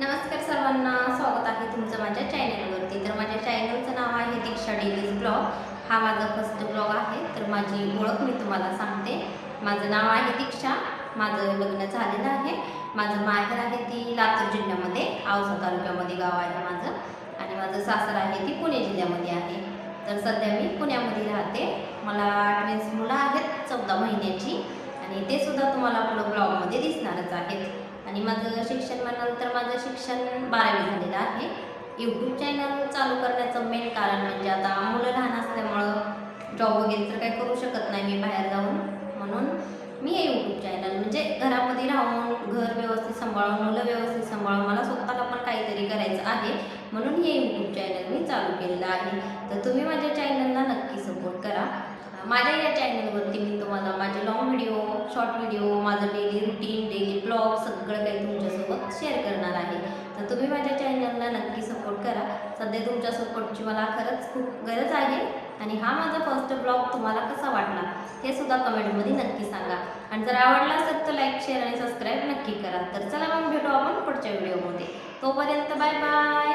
नमस्कार सर्वांना, स्वागत आहे तुमचं माझ्या चॅनलवरती. तर माझ्या चॅनलचं नाव आहे दीक्षा डेलीज ब्लॉग. हा माझा फर्स्ट ब्लॉग आहे. तर माझी ओळख मी तुम्हाला सांगते. माझं नाव आहे दीक्षा. माझं लग्न झालेलं आहे. माझं माहेर आहे ती लातूर जिल्ह्यामध्ये, औसा तालुक्यामध्ये गाव आहे माझं. आणि माझं सासर आहे ती पुणे जिल्ह्यामध्ये आहे. तर सध्या मी पुण्यामध्ये राहते. मला ट्विन्स मुलं आहेत 14 महिन्याची आणि ते सुद्धा तुम्हाला पुढं ब्लॉगमध्ये दिसणारच आहेत. आणि माझं शिक्षण म्हणाल तर माझं शिक्षण 12वी झालेलं आहे. यूट्यूब चॅनल चालू करण्याचं मेन कारण म्हणजे आता मुलं लहान असल्यामुळं जॉब वगैरे तर काही करू शकत नाही मी बाहेर जाऊन. म्हणून मी हे यूट्यूब चॅनल म्हणजे घरामध्ये राहून घर व्यवस्थित सांभाळून मुलं व्यवस्थित सांभाळून मला स्वतःला पण काहीतरी करायचं आहे, म्हणून हे यूट्यूब चॅनल मी चालू केलेलं आहे. तर तुम्ही माझ्या चॅनलला नक्की सपोर्ट करा. माझ्या या चॅनलवरती मी तुम्हाला माझे लॉंग व्हिडिओ, शॉर्ट व्हिडिओ, माझं डेली रुटीन, डेली ब्लॉग सगळं काही तुमच्यासोबत शेअर करणार आहे. तर तुम्ही माझ्या चॅनलला नक्की सपोर्ट करा. सध्या तुमच्या सपोर्टची मला खरंच खूप गरज आहे. आणि हा माझा फर्स्ट ब्लॉग तुम्हाला कसा वाटला हे सुद्धा कमेंटमध्ये नक्की सांगा. आणि जर आवडला असेल तर लाईक, शेअर आणि सबस्क्राईब नक्की करा. तर चला मग भेटू आपण पुढच्या व्हिडिओमध्ये. तोपर्यंत बाय बाय.